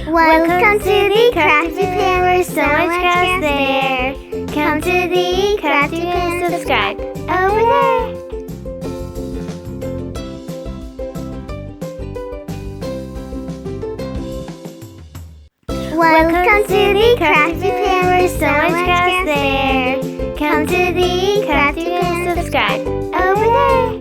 Welcome to the Crafty Panda. So much crafts there. Come to the Crafty Panda. Subscribe over there. Welcome to the Crafty Panda. So much crafts there. Come to the Crafty Panda. Subscribe over there.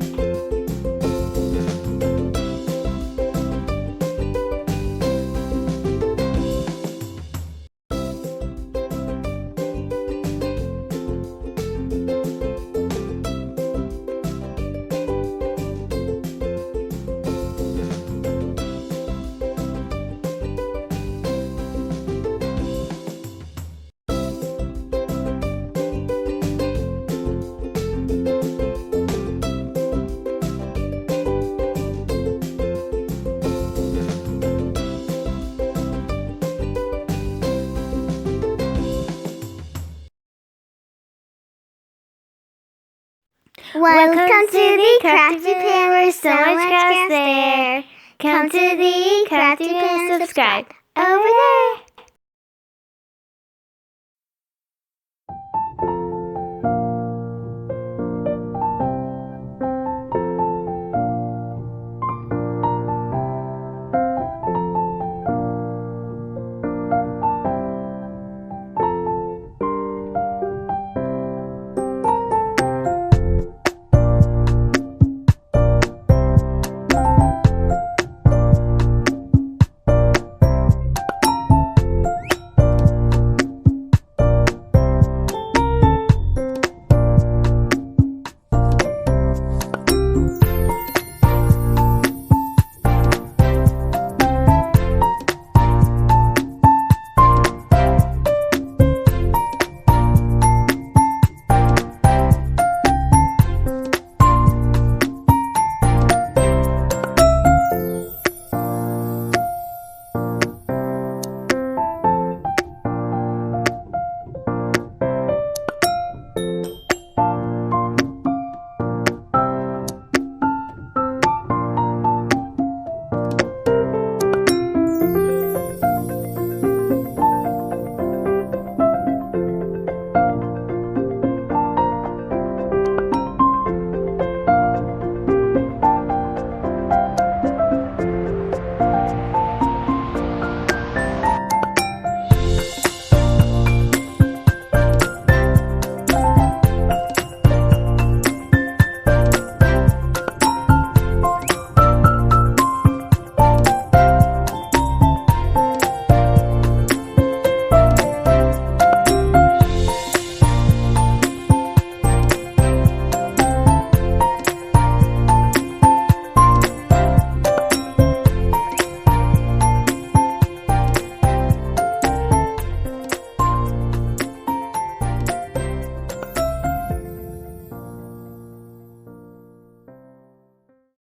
Welcome to the Crafty Panda. So much crafts there. Come to the Crafty Panda. Subscribe over there.